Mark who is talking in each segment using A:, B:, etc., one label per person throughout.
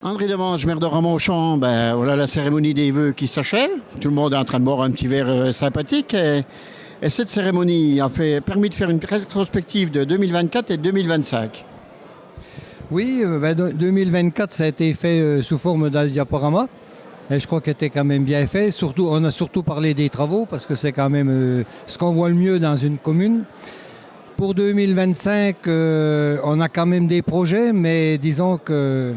A: André Demange, maire de Ramonchamp, voilà la cérémonie des vœux qui s'achève. Tout le monde est en train de boire un petit verre sympathique. Et cette cérémonie a permis de faire une rétrospective de 2024 et 2025.
B: Oui, 2024, ça a été fait sous forme d'un diaporama. Et je crois qu'il était quand même bien fait. Surtout, on a surtout parlé des travaux parce que c'est quand même ce qu'on voit le mieux dans une commune. Pour 2025, on a quand même des projets, mais disons que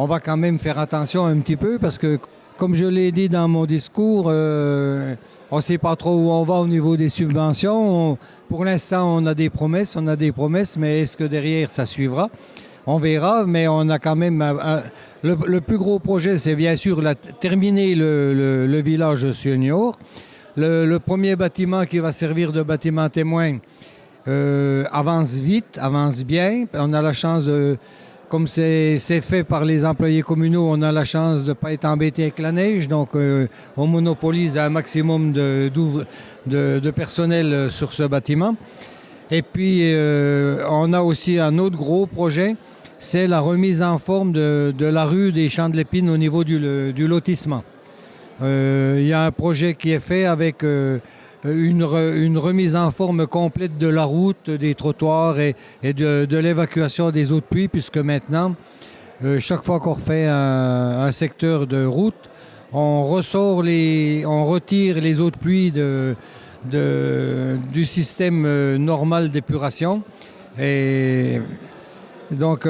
B: on va quand même faire attention un petit peu parce que, comme je l'ai dit dans mon discours, on ne sait pas trop où on va au niveau des subventions. Pour l'instant, on a des promesses, mais est-ce que derrière ça suivra? On verra, mais on a quand même le plus gros projet, c'est bien sûr terminer le village Senior. Le premier bâtiment qui va servir de bâtiment témoin avance vite, avance bien. On a la chance de, comme c'est fait par les employés communaux, on a la chance de ne pas être embêté avec la neige. Donc, on monopolise un maximum de personnel sur ce bâtiment. Et puis, on a aussi un autre gros projet, c'est la remise en forme de la rue des Champs de l'Épine au niveau du lotissement. Il y a un projet qui est fait avec une remise en forme complète de la route, des trottoirs et de l'évacuation des eaux de pluie, puisque maintenant, chaque fois qu'on refait un secteur de route, on retire les eaux de pluie du système normal d'épuration. Et donc,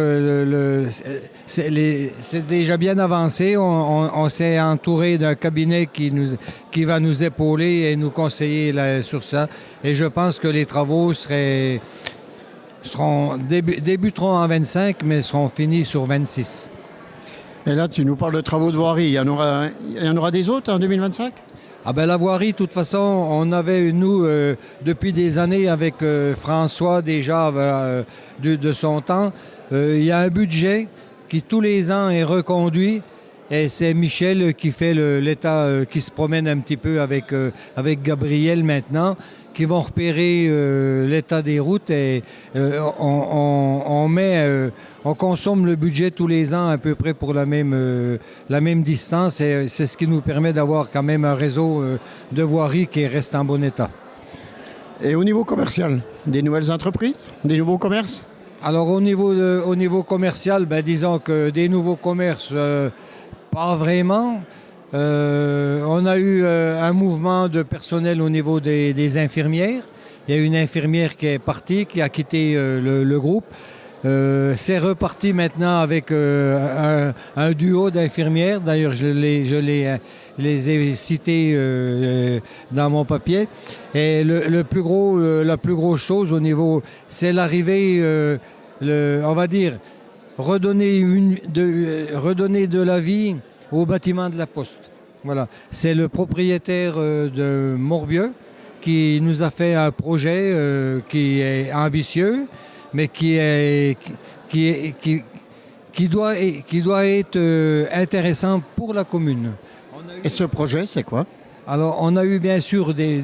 B: c'est déjà bien avancé. On s'est entouré d'un cabinet qui va nous épauler et nous conseiller sur ça. Et je pense que les travaux débuteront en 25, mais seront finis sur 26.
A: Et là, tu nous parles de travaux de voirie. Il y en aura des autres en 2025?
B: La voirie, de toute façon, on avait, nous, depuis des années avec François, déjà de son temps, il y a un budget qui, tous les ans, est reconduit. Et c'est Michel qui fait l'État, qui se promène un petit peu avec Gabriel maintenant, qui vont repérer l'état des routes. Et on consomme le budget tous les ans à peu près pour la même distance, et c'est ce qui nous permet d'avoir quand même un réseau de voirie qui reste en bon état.
A: Et au niveau commercial, des nouvelles entreprises, des nouveaux commerces?
B: Alors au niveau commercial, disons que des nouveaux commerces, pas vraiment. On a eu un mouvement de personnel au niveau des infirmières. Il y a une infirmière qui est partie, qui a quitté le groupe. C'est reparti maintenant avec un duo d'infirmières. D'ailleurs, je les ai cités dans mon papier. Et la plus grosse chose au niveau, c'est l'arrivée, on va dire, redonner de la vie au bâtiment de la Poste. Voilà. C'est le propriétaire de Morbieux qui nous a fait un projet qui est ambitieux, mais qui doit être intéressant pour la commune.
A: Et ce projet, c'est quoi?
B: Alors, on a eu bien sûr des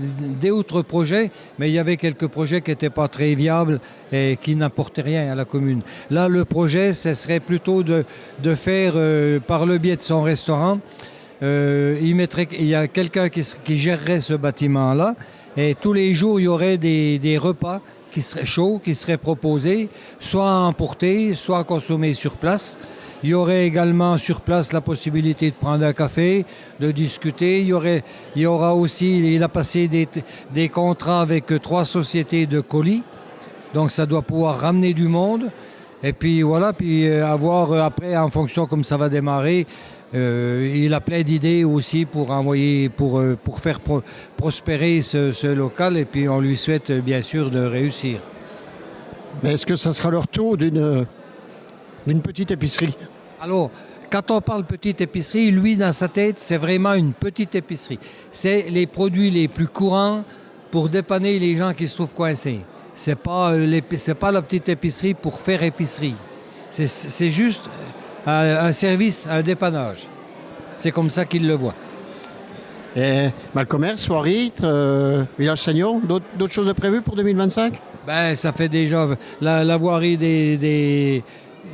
B: autres projets, mais il y avait quelques projets qui n'étaient pas très viables et qui n'apportaient rien à la commune. Là, le projet, ce serait plutôt de faire, par le biais de son restaurant, il y a quelqu'un qui gérerait ce bâtiment-là, et tous les jours, il y aurait des repas qui seraient chauds, qui seraient proposés, soit à emporter, soit à consommer sur place. Il y aurait également sur place la possibilité de prendre un café, de discuter. Il aura aussi, il a passé des contrats avec 3 sociétés de colis. Donc ça doit pouvoir ramener du monde. Et puis voilà, puis avoir après, en fonction comme ça va démarrer, il a plein d'idées aussi pour envoyer, pour faire prospérer ce local. Et puis on lui souhaite bien sûr de réussir.
A: Mais est-ce que ça sera le retour d'une petite épicerie?
B: Alors, quand on parle petite épicerie, lui, dans sa tête, c'est vraiment une petite épicerie. C'est les produits les plus courants pour dépanner les gens qui se trouvent coincés. C'est pas la petite épicerie pour faire épicerie. C'est juste un service, un dépannage. C'est comme ça qu'il le voit.
A: Et le commerce, soirée, village senior, d'autres choses de prévues pour 2025?
B: Ça fait déjà la voirie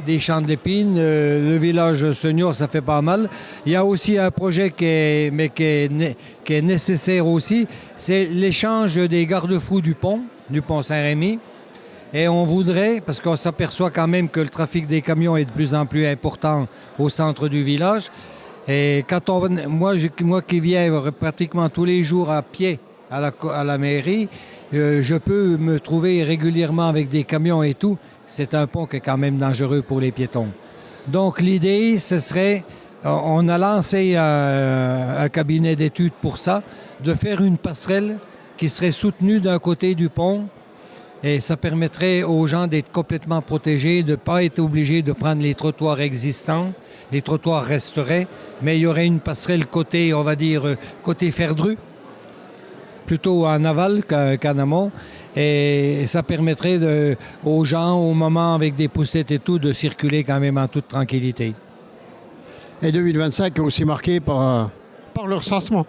B: des champs de l'épine, le village senior, ça fait pas mal. Il y a aussi un projet qui est nécessaire aussi, c'est l'échange des garde-fous du pont Saint-Rémy. Et on voudrait, parce qu'on s'aperçoit quand même que le trafic des camions est de plus en plus important au centre du village. Et moi qui viens pratiquement tous les jours à pied à la mairie, je peux me trouver régulièrement avec des camions et tout. C'est un pont qui est quand même dangereux pour les piétons. Donc l'idée, ce serait, on a lancé un cabinet d'études pour ça, de faire une passerelle qui serait soutenue d'un côté du pont. Et ça permettrait aux gens d'être complètement protégés, de ne pas être obligés de prendre les trottoirs existants. Les trottoirs resteraient, mais il y aurait une passerelle côté, on va dire, côté Ferdru, plutôt en aval qu'en amont. Et ça permettrait aux gens, au moment avec des poussettes et tout, de circuler quand même en toute tranquillité.
A: Et 2025 est aussi marqué par le recensement.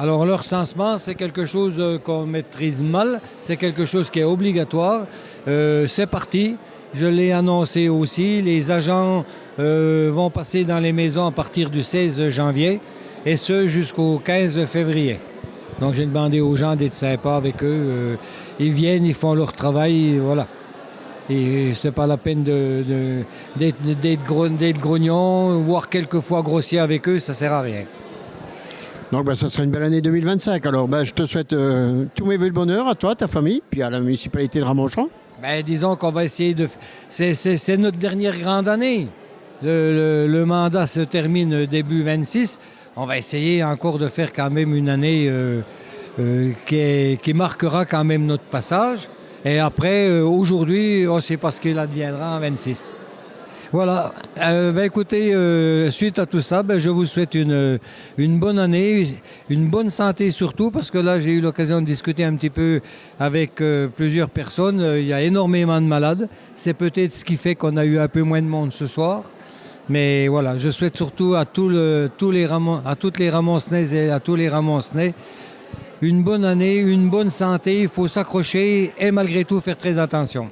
B: Alors le recensement, c'est quelque chose qu'on maîtrise mal, c'est quelque chose qui est obligatoire. C'est parti, je l'ai annoncé aussi, les agents vont passer dans les maisons à partir du 16 janvier et ce jusqu'au 15 février. Donc j'ai demandé aux gens d'être sympas avec eux, ils viennent, ils font leur travail, voilà. Et c'est pas la peine d'être grognon, voire quelquefois grossier avec eux, ça sert à rien.
A: Donc ça sera une belle année 2025. Alors je te souhaite tous mes vœux de bonheur à toi, ta famille, puis à la municipalité de Ramonchamp.
B: Disons qu'on va essayer de... C'est notre dernière grande année. Le mandat se termine début 26. On va essayer encore de faire quand même une année qui marquera quand même notre passage. Et après, aujourd'hui, on ne sait pas ce qu'il adviendra en 26. Voilà, écoutez, suite à tout ça, je vous souhaite une bonne année, une bonne santé surtout, parce que là j'ai eu l'occasion de discuter un petit peu avec plusieurs personnes, il y a énormément de malades, c'est peut-être ce qui fait qu'on a eu un peu moins de monde ce soir, mais voilà, je souhaite surtout à toutes les Ramoncenaises et à tous les Ramoncenais une bonne année, une bonne santé, il faut s'accrocher et malgré tout faire très attention.